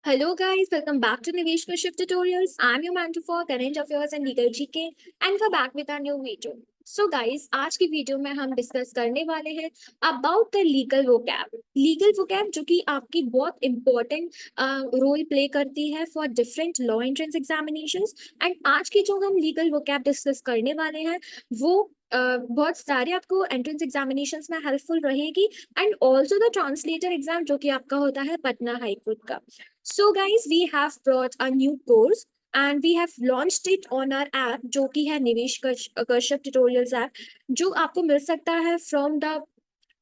Hello guys, welcome back to Nivesh Kashyap Tutorials. I'm your mentor for current affairs and legal GK and we're back with our new video. So guys, आज की video में हम discuss करने वाले हैं about the legal vocab जो कि आपकी बहुत इंपॉर्टेंट रोल प्ले करती है for different law entrance examinations. And आज की जो हम लीगल वोकैब डिस्कस करने वाले हैं वो बहुत सारे आपको एंट्रेंस एग्जामिनेशंस में हेल्पफुल रहेगी and also the translator exam जो कि आपका होता है पटना हाईकोर्ट का। So guys, we have brought a new course and we have launched it on our app जो कि है निवेश कश्यप ट्यूटोरियल्स ऐप, जो आपको मिल सकता है from the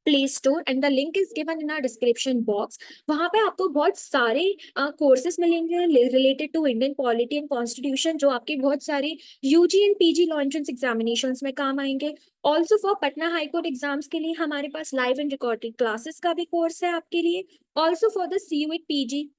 play store and the link is given in our description box. वहां पे आपको बहुत सारे कोर्सेज मिलेंगे related to Indian polity and constitution, जो आपके बहुत सारे UG and PG law entrance examinations में काम आएंगे। Also for Patna high court exams के लिए हमारे पास लाइव एंड रिकॉर्डेड क्लासेस का भी कोर्स है आपके लिए। Also for the CUET PG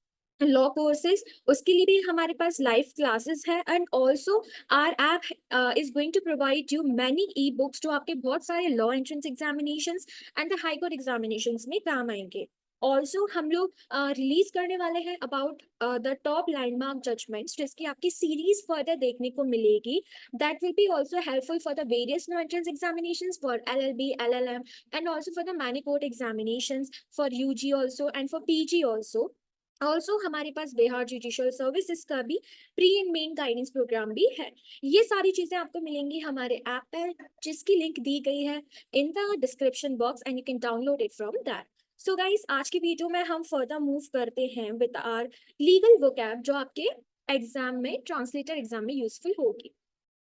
law courses, उसके लिए भी हमारे पास लाइव क्लासेस है and also our app is going to provide you many e books जो आपके बहुत सारे law entrance examinations and the high court examinations में काम आएंगे। ऑल्सो हम लोग रिलीज करने वाले हैं about the top landmark judgments, जिसकी आपकी सीरीज फर्दर देखने को मिलेगी। That will be also helpful for the various law entrance examinations for LLB, LLM and also for the many court examinations for UG also and for PG also. Also हमारे पास Bihar judicial services का भी pre and main guidance program भी है। ये सारी चीजें आपको मिलेंगी हमारे ऐप पर, जिसकी लिंक दी गई है in the description box and you can download it from that. So guys, आज की वीडियो में हम फर्दर मूव करते हैं विद आवर लीगल वोकैब जो आपके एग्जाम में, ट्रांसलेटर एग्जाम में यूजफुल होगी।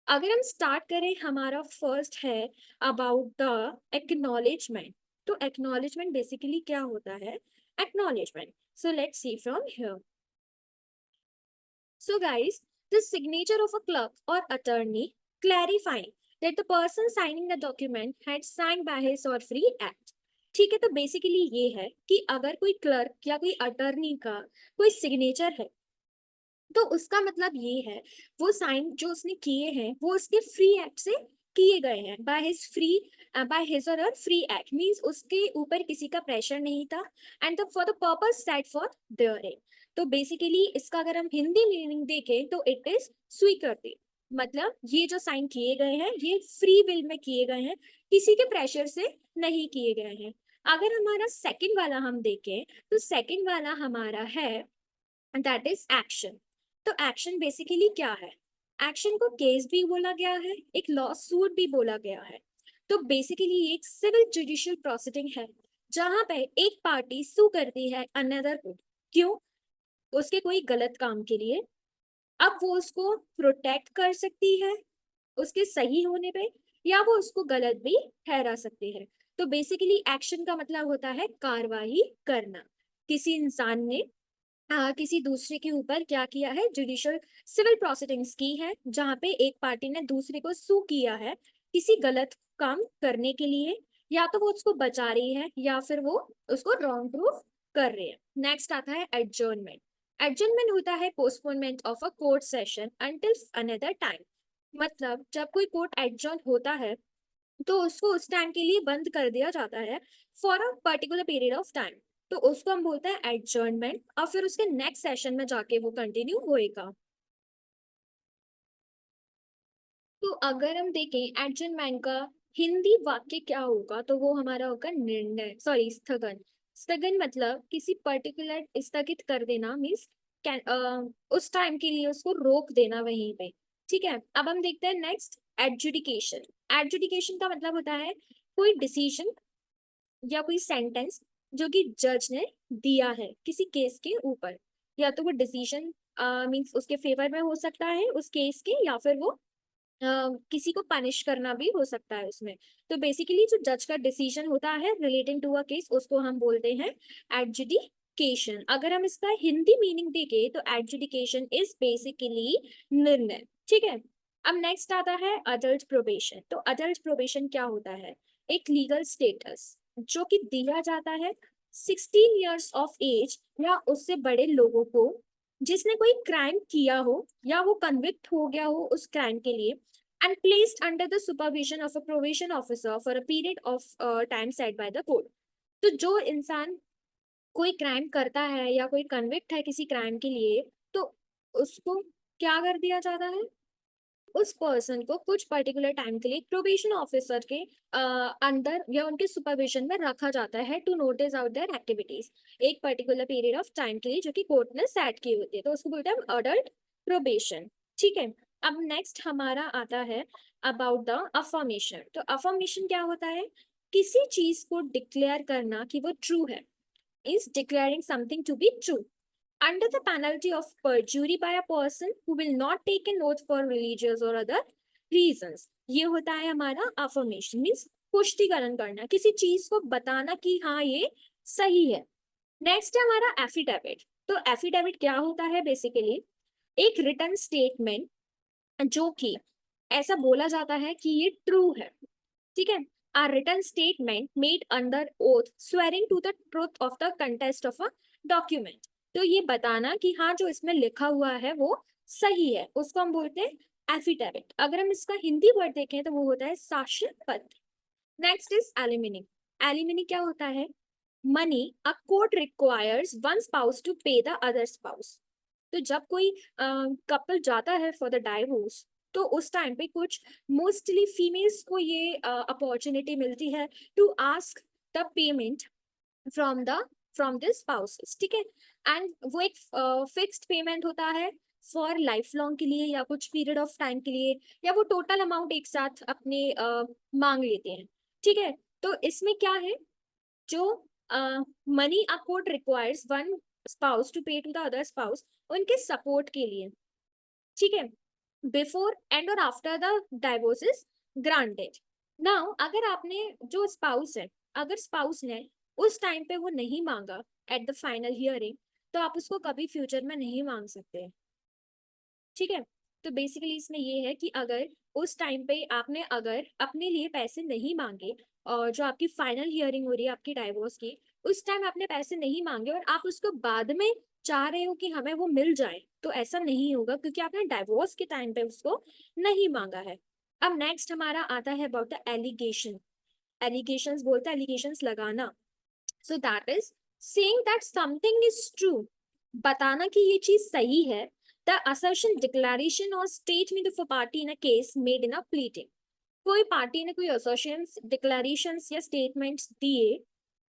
अगर हम स्टार्ट करें, हमारा फर्स्ट है अबाउट द एक्नॉलेजमेंट। तो एक्नॉलेजमेंट बेसिकली क्या होता है? Acknowledgement. So let's see from here. So guys, the signature of a clerk or attorney clarifying that the person signing the document had signed by his or free act. ठीक है, तो basically ये है कि अगर कोई क्लर्क या कोई अटर्नी का कोई सिग्नेचर है तो उसका मतलब ये है वो साइन जो उसने किए हैं वो उसके फ्री एक्ट से किए गए हैं। बाय हिज और फ्री एक्ट मींस उसके ऊपर किसी का प्रेशर नहीं था and for the purpose set for their. तो बेसिकली इसका अगर हम हिंदी मीनिंग देखें तो इट इज स्वीकृति। मतलब ये जो साइन किए गए हैं ये फ्री विल में किए गए हैं, किसी के प्रेशर से नहीं किए गए हैं। अगर हमारा सेकंड वाला हम देखें तो सेकंड वाला हमारा है दैट इज एक्शन। तो एक्शन बेसिकली क्या है? एक्शन को केस भी बोला गया है, एक लॉ सूट भी बोला गया है। तो बेसिकली ये एक सिविल जुडिशियल प्रोसीडिंग है जहां पे एक पार्टी सू करती है अनदर को। क्यों? उसके कोई गलत काम के लिए। अब वो उसको प्रोटेक्ट कर सकती है उसके सही होने पे, या वो उसको गलत भी ठहरा सकती है। तो बेसिकली एक्शन का मतलब होता है कार्रवाई करना। किसी इंसान ने किसी दूसरे के ऊपर क्या किया है? जुडिशियल सिविल प्रोसीडिंग्स की है जहां पे एक पार्टी ने दूसरे को सू किया है किसी गलत काम करने के लिए, या तो वो उसको बचा रही है या फिर वो उसको रॉन्ग प्रूफ कर रही है। नेक्स्ट आता है एडजर्नमेंट। एडजर्नमेंट होता है postponement of a court session until another time. मतलब जब कोई कोर्ट एडजर्न होता है तो उसको उस टाइम के लिए बंद कर दिया जाता है for a particular period of time. तो उसको हम बोलते हैं एडजर्नमेंट और फिर उसके नेक्स्ट सेशन में जाके वो कंटिन्यू होएगा। तो अगर हम देखें एडजर्नमेंट का हिंदी वाक्य क्या होगा तो वो हमारा होगा निर्णय, सॉरी स्थगन। स्थगन मतलब किसी पर्टिकुलर स्थगित कर देना मीन्स उस टाइम के लिए उसको रोक देना वहीं पे। ठीक है, अब हम देखते हैं नेक्स्ट एडजुडिकेशन। एडजुडिकेशन का मतलब होता है कोई डिसीजन या कोई सेंटेंस जो कि जज ने दिया है किसी केस के ऊपर, या तो वो डिसीजन मींस उसके फेवर में हो सकता है उस केस के, या फिर वो किसी को पनिश करना भी हो सकता है उसमें। तो बेसिकली जो जज का डिसीजन होता है रिलेटिंग टू अ केस उसको हम बोलते हैं एडजुडिकेशन। अगर हम इसका हिंदी मीनिंग देखें तो एडजुडिकेशन इज बेसिकली निर्णय। ठीक है, अब नेक्स्ट आता है अडल्ट प्रोबेशन। तो अडल्ट प्रोबेशन क्या होता है? एक लीगल स्टेटस जो कि दिया जाता है 16 years ऑफ एज या उससे बड़े लोगों को जिसने कोई क्राइम किया हो या वो कन्विक्ट हो गया हो उस क्राइम के लिए and placed under the supervision of a probation officer for a period of time set by the court. तो जो इंसान कोई क्राइम करता है या कोई कन्विक्ट है किसी क्राइम के लिए, तो उसको क्या कर दिया जाता है, उस पर्सन को कुछ पर्टिकुलर टाइम के लिए प्रोबेशन ऑफिसर के अंदर या उनके सुपरविजन में रखा जाता है to notice out their activities, एक पर्टिकुलर पीरियड ऑफ टाइम के लिए जो कि कोर्ट ने सेट की होती है, तो उसको बोलते हैं अडल्ट प्रोबेशन। ठीक है। अब नेक्स्ट हमारा आता है अबाउट द अफर्मेशन। तो अफर्मेशन क्या होता है, किसी चीज को डिक्लेयर करना कि वो ट्रू है, is declaring something to be true under the penalty of perjury by a person who will not take an oath for religious or other reasons। ये होता है हमारा affirmation, मीन्स पुष्टिकरण करना, किसी चीज को बताना कि हाँ ये सही है। नेक्स्ट है हमारा एफिडेविट। तो एफिडेविट क्या होता है, बेसिकली एक रिटन स्टेटमेंट जो कि ऐसा बोला जाता है कि ये ट्रू है। ठीक है। a written statement made under oath swearing to the truth of the contest of a document। तो ये बताना कि हाँ जो इसमें लिखा हुआ है वो सही है, उसको हम बोलते हैं एफिडेविट। अगर हम इसका हिंदी वर्ड देखें तो वो होता है साक्ष्य पत्र। Next is alumni. एलिमिनी क्या होता है, money a court requires one spouse to pay the other spouse. तो जब कोई कपल जाता है फॉर द डाइवोर्स, तो उस टाइम पे कुछ मोस्टली फीमेल्स को ये अपॉर्चुनिटी मिलती है to ask the payment from the from the spouses. ठीक है। एंड वो एक फिक्स्ड पेमेंट होता है फॉर लाइफ लॉन्ग के लिए या कुछ पीरियड ऑफ टाइम के लिए, या वो टोटल अमाउंट एक साथ अपने मांग लेते हैं। ठीक है। तो इसमें क्या है, जो money a court requires one spouse to pay to the other spouse, उनके सपोर्ट के लिए। ठीक है। बिफोर एंड और after the divorce is granted. Now अगर आपने जो स्पाउस है, अगर स्पाउस ने उस टाइम पे वो नहीं मांगा एट द फाइनल हियरिंग, तो आप उसको कभी फ्यूचर में नहीं मांग सकते। ठीक है। तो बेसिकली इसमें ये है कि अगर उस टाइम पे आपने अगर अपने लिए पैसे नहीं मांगे, और जो आपकी फाइनल हियरिंग हो रही है आपकी डाइवोर्स की, उस टाइम आपने पैसे नहीं मांगे और आप उसको बाद में चाह रहे हो कि हमें वो मिल जाए, तो ऐसा नहीं होगा क्योंकि आपने डाइवोर्स के टाइम पे उसको नहीं मांगा है। अब नेक्स्ट हमारा आता है अबाउट द एलिगेशन। एलिगेशंस बोलते हैं एलिगेशंस लगाना। So that is saying that something is true, बताना कि ये चीज सही है। द असर्शन डिक्लेरेशन और statement of a party in a case made in a pleading. कोई पार्टी ने कोई असर्शंस डिक्लेरेशंस या स्टेटमेंट्स दिए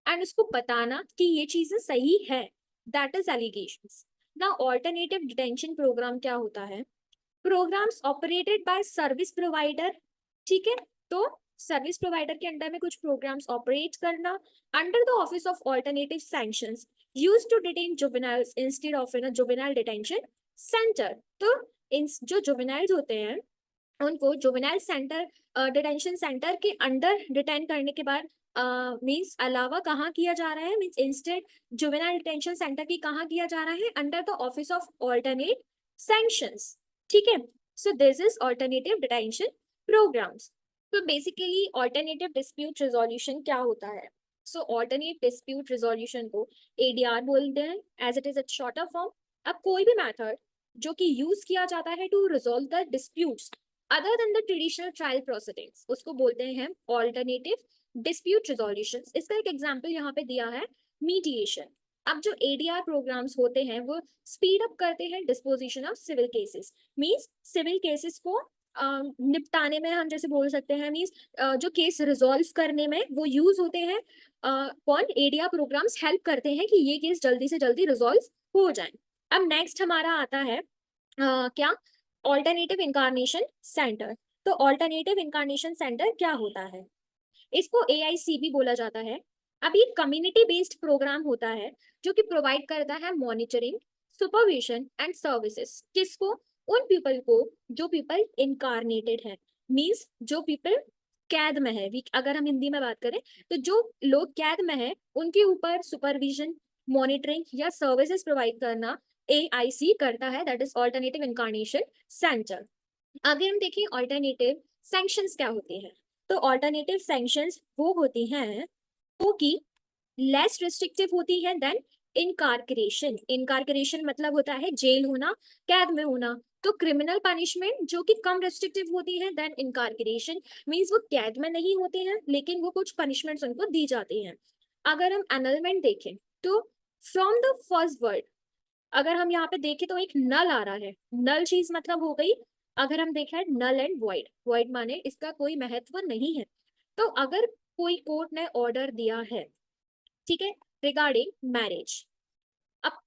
एंड उसको बताना कि ये चीजें सही है, दैट इज एलिगेशंस। ना ऑल्टरनेटिव डिटेंशन प्रोग्राम क्या होता है, programmes operated by service provider. ठीक है। तो सर्विस प्रोवाइडर के अंडर में कुछ प्रोग्राम्स ऑपरेट करना under the office of alternative sanctions used to detain juveniles instead of in a juvenile detention centre. तो इन जो जुवेनाइल्स होते हैं उनको जुवेनाइल सेंटर डिटेंशन सेंटर के अंडर डिटेन करने के बाद मीन्स अलावा कहाँ किया जा रहा है, means instead juvenile detention centre की कहाँ किया जा रहा है, under the office of alternate sanctions. ठीक है। So this is alternative detention programmes. तो बेसिकली ऑल्टरनेटिव डिस्प्यूट रिजोल्यूशन क्या होता है, सो ऑल्टरनेट डिस्प्यूट रिजोल्यूशन को एडीआर बोलते हैं, as it is a shorter form. अब कोई भी मेथड जो कि यूज किया जाता है to resolve the disputes other than the traditional trial proceedings, उसको बोलते हैं ऑल्टरनेटिव डिस्प्यूट रिजोल्यूशन। इसका एक एग्जांपल यहाँ पे दिया है मीडिएशन। अब जो एडीआर प्रोग्राम्स होते हैं वो स्पीड अप करते हैं disposition of civil cases, means civil cases को निपटाने में हम जैसे बोल सकते हैं, मींस जो केस रिजॉल्व करने में वो यूज होते हैं। कौन, एडीआर प्रोग्राम्स हेल्प करते हैं कि ये केस जल्दी से जल्दी रिजॉल्व हो जाए। अब नेक्स्ट हमारा आता है क्या, ऑल्टरनेटिव इनकारनेशन सेंटर। तो ऑल्टरनेटिव इनकारनेशन सेंटर क्या होता है, इसको एआईसीबी बोला जाता है। अब ये कम्युनिटी बेस्ड प्रोग्राम होता है जो कि प्रोवाइड करता है मॉनिटरिंग, सुपरविजन एंड सर्विसेज, किसको, उन पीपल को जो पीपल इनकारनेटेड है, मींस जो पीपल कैद में है, अगर हम हिंदी में बात करें तो जो लोग कैद में है उनके ऊपर सुपरविजन, मॉनिटरिंग या सर्विसेज प्रोवाइड करना एआईसी करता है, that is alternative incarnation centre. अगर हम देखें ऑल्टरनेटिव सैंक्शंस क्या होती हैं, तो ऑल्टरनेटिव सैंक्शंस वो होती हैं वो कि लेस रिस्ट्रिक्टिव होती है देन इनकारकरेशन। इनकारकरेशन मतलब होता है जेल होना, कैद में होना। तो क्रिमिनल पनिशमेंट जो कि कम रिस्ट्रिक्टिव होती है देन इनकारकरेशन, मींस वो कैद में नहीं होते हैं लेकिन वो कुछ पनिशमेंट्स उनको दी जाती हैं। अगर हम एनलमेंट देखें तो फ्रॉम द फर्स्ट वर्ड, अगर हम यहाँ पे देखें तो एक नल आ रहा है। नल चीज मतलब हो गई, अगर हम देखें नल एंड वॉइड, वॉइड माने इसका कोई महत्व नहीं है। तो अगर कोई कोर्ट ने ऑर्डर दिया है, ठीक है, रिगार्डिंग मैरिज, अब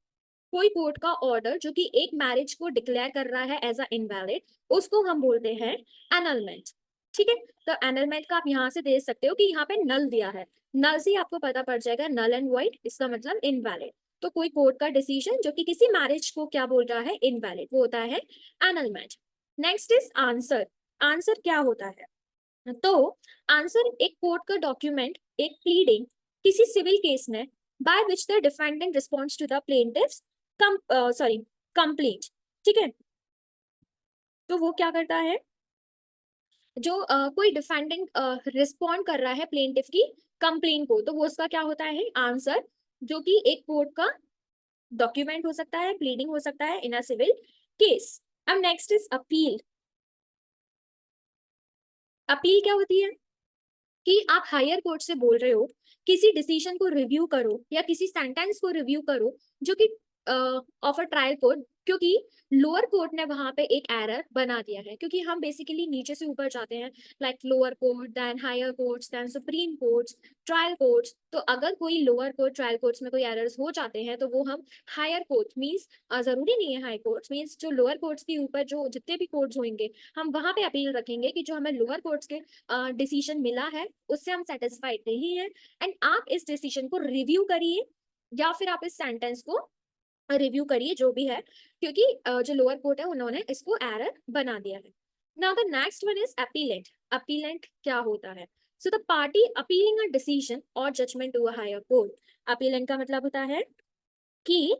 कोई कोर्ट का ऑर्डर जो कि एक मैरिज को डिक्लेयर कर रहा है एज अ इनवैलिड, उसको हम बोलते हैं एनलमेंट। ठीक है, तो एनलमेंट का आप यहाँ से देख सकते हो कि यहाँ पे नल दिया है, नल से ही आपको पता पड़ जाएगा नल एंड वाइड, इसका मतलब इनवैलिड। तो कोई कोर्ट का डिसीजन जो कि किसी मैरिज को क्या बोल रहा है, इनवैलिड, वो होता है annulment. Next is answer. Answer क्या होता है? तो आंसर एक कोर्ट का डॉक्यूमेंट, एक प्लीडिंग किसी सिविल केस में, by which the defendant responds to the plaintiff's sorry complaint. ठीक है, तो वो क्या करता है, जो कोई डिफेंडेंट रिस्पॉन्ड कर रहा है प्लेंटिफ की कंप्लेन को, तो वो उसका क्या होता है, आंसर, जो कि एक कोर्ट का डॉक्यूमेंट हो सकता है, प्लीडिंग हो सकता है इन अ सिविल केस। अब नेक्स्ट इज अपील। अपील क्या होती है कि आप हायर कोर्ट से बोल रहे हो किसी डिसीजन को रिव्यू करो या किसी सेंटेंस को रिव्यू करो जो कि ऑफ अ ट्रायल कोर्ट, क्योंकि लोअर कोर्ट ने वहां पे एक एरर बना दिया है, क्योंकि हम बेसिकली नीचे से ऊपर जाते हैं, like lower court, then higher courts, then supreme courts, trial courts. तो अगर कोई लोअर कोर्ट, ट्रायल कोर्ट्स में कोई एरर्स हो जाते हैं तो वो हम हायर कोर्ट मीन्स, जरूरी नहीं है हाई कोर्ट्स मीन्स, जो लोअर कोर्ट्स के ऊपर जो जितने भी कोर्ट्स होंगे, हम वहां पे अपील रखेंगे कि जो हमें लोअर कोर्ट्स के डिसीजन मिला है उससे हम सेटिस्फाइड नहीं है, एंड आप इस डिसीजन को रिव्यू करिए या फिर आप इस सेंटेंस को रिव्यू करिए, जो भी है, क्योंकि जो लोअर कोर्ट है उन्होंने इसको एरर बना दिया है। Now the next one is appellant. Appellant क्या होता है? So the party appealing a decision और judgment to a higher court. Appellant का मतलब होता है कि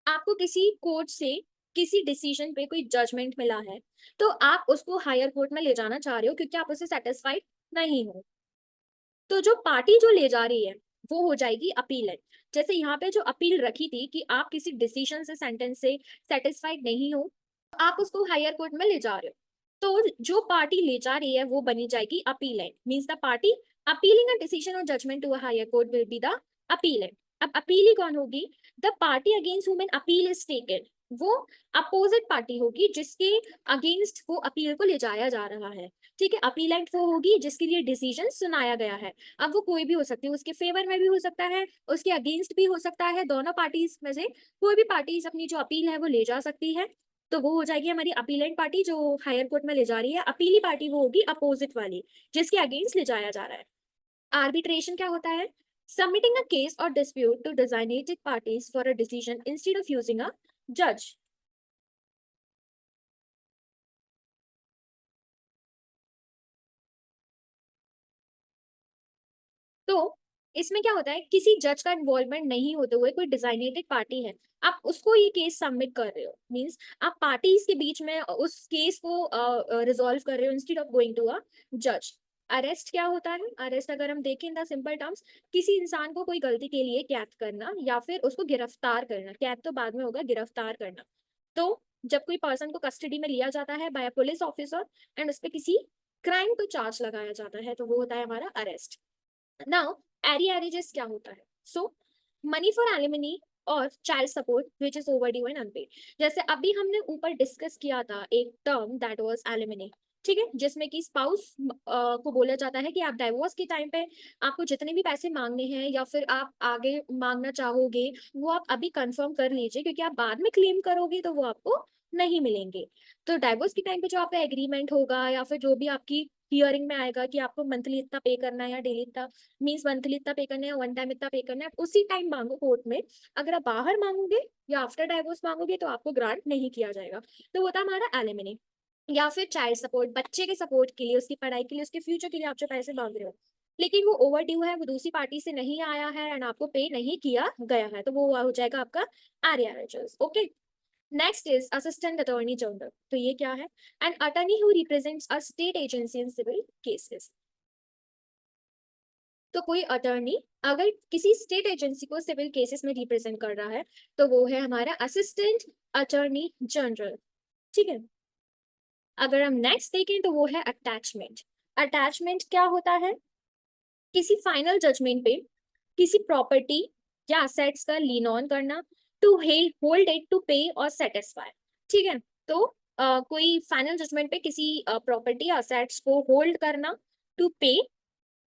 आपको किसी कोर्ट से किसी डिसीजन पे कोई जजमेंट मिला है, तो आप उसको हायर कोर्ट में ले जाना चाह रहे हो क्योंकि आप उससे सेटिस्फाइड नहीं हो, तो जो पार्टी जो ले जा रही है वो हो जाएगी अपीलेंट। जैसे यहाँ पे जो अपील रखी थी कि आप किसी डिसीजन से, सेंटेंस से सेटिस्फाइड नहीं हो, आप उसको हायर कोर्ट में ले जा रहे हो, तो जो पार्टी ले जा रही है वो बनी जाएगी appellant, means the party appealing a decision और judgment to a higher court will be the appellant. अब अपीली कौन होगी? The party against whom an appeal is taken, वो अपोजिट पार्टी होगी जिसके अगेंस्ट वो अपील को ले जाया जा रहा है। ठीक है, अपीलेंट वो होगी जिसके लिए डिसीजन सुनाया गया है। अब वो कोई भी हो सकती है, उसके फेवर में भी हो सकता है, उसके अगेंस्ट भी हो सकता है, दोनों पार्टीज में से कोई भी पार्टीज अपनी जो अपील है वो ले जा सकती है। तो वो हो जाएगी हमारी अपीलेंट पार्टी जो हायर कोर्ट में ले जा रही है। अपीली पार्टी वो होगी अपोजिट वाली जिसके अगेंस्ट ले जाया जा रहा है। आर्बिट्रेशन क्या होता है? सबमिटिंग अ केस और dispute to designated parties for a decision instead of using a judge। तो इसमें क्या होता है, किसी जज का इन्वॉल्वमेंट नहीं होते हुए कोई डिजाइनेटेड पार्टी है, आप उसको ये केस सबमिट कर रहे हो, मींस आप पार्टीज के बीच में उस केस को रिजॉल्व कर रहे हो instead of going to a जज। अरेस्ट क्या होता है? अरेस्ट अगर हम देखें इन द सिंपल टर्म्स, किसी इंसान को कोई गलती के लिए कैद करना या फिर उसको गिरफ्तार करना, कैद तो बाद में होगा, गिरफ्तार करना। तो जब कोई पर्सन को कस्टडी में लिया जाता है by a police officer and उस पर किसी क्राइम को चार्ज लगाया जाता है, तो वो होता है हमारा अरेस्ट। नाउ एरियरेजेस क्या होता है? सो मनी फॉर एलिमनी और child support which is overdue and unpaid. जैसे अभी हमने ऊपर डिस्कस किया था एक टर्म दैट वाज एलिमनी, ठीक है, जिसमें कि स्पाउस को बोला जाता है कि आप डाइवोर्स के टाइम पे आपको जितने भी पैसे मांगने हैं या फिर आप आगे मांगना चाहोगे वो आप अभी कंफर्म कर लीजिए, क्योंकि आप बाद में क्लेम करोगे तो वो आपको नहीं मिलेंगे। तो डाइवोर्स के टाइम पे जो आपका एग्रीमेंट होगा या फिर जो भी आपकी हियरिंग में आएगा कि आपको मंथली इतना पे करना है या डेली इतना, मीन्स मंथली इतना पे करना है, वन टाइम इतना पे करना है, आप उसी टाइम मांगो कोर्ट में। अगर आप बाहर मांगोगे या आफ्टर डाइवोर्स मांगोगे तो आपको ग्रांट नहीं किया जाएगा। तो वो था हमारा एलिमनी। या फिर चाइल्ड सपोर्ट, बच्चे के सपोर्ट के लिए, उसकी पढ़ाई के लिए, उसके फ्यूचर के लिए आप जो पैसे मांग रहे हो, लेकिन वो ओवर ड्यू है, वो दूसरी पार्टी से नहीं आया है एंड आपको पे नहीं किया गया है, तो वो हो जाएगा आपका arrearages. Okay, next is assistant attorney general. तो ये क्या है? An attorney who represents a state agency in civil cases. तो कोई अटर्नी अगर किसी स्टेट एजेंसी को सिविल केसेस में रिप्रेजेंट कर रहा है तो वो है हमारा असिस्टेंट अटर्नी जनरल। ठीक है, अगर हम नेक्स्ट देखें तो वो है अटैचमेंट। अटैचमेंट क्या होता है? किसी फाइनल जजमेंट पे किसी प्रॉपर्टी या असेट्स का लीन ऑन करना, टू होल्ड इट, टू पे और सेटिस्फाई। ठीक है, तो कोई फाइनल जजमेंट पे किसी प्रॉपर्टी असेट्स को होल्ड करना, टू पे,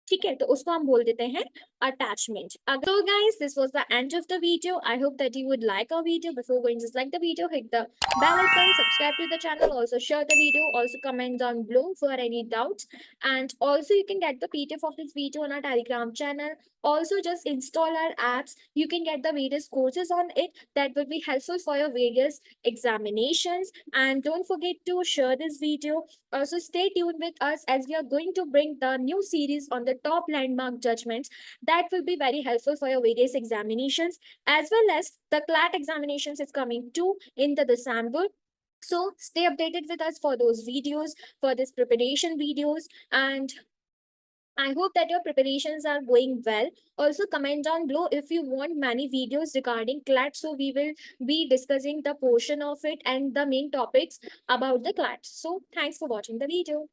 ठीक है, तो उसको हम बोल देते हैं attachment. So guys, this was the end of the video. I hope that you would like our video. Before going, just like the video, hit the bell icon, subscribe to the channel, also share the video, also comment down below for any doubts. And also you can get the PDF of this video on our Telegram channel. Also just install our apps. You can get the various courses on it that will be helpful for your various examinations. And don't forget to share this video. Also stay tuned with us as we are going to bring the new series on the top landmark judgments that will be very helpful for your various examinations, as well as the CLAT examinations is coming too in the December. So stay updated with us for those videos, for this preparation videos, and I hope that your preparations are going well. Also, comment down below if you want many videos regarding CLAT. So, we will be discussing the portion of it and the main topics about the CLAT. So, thanks for watching the video.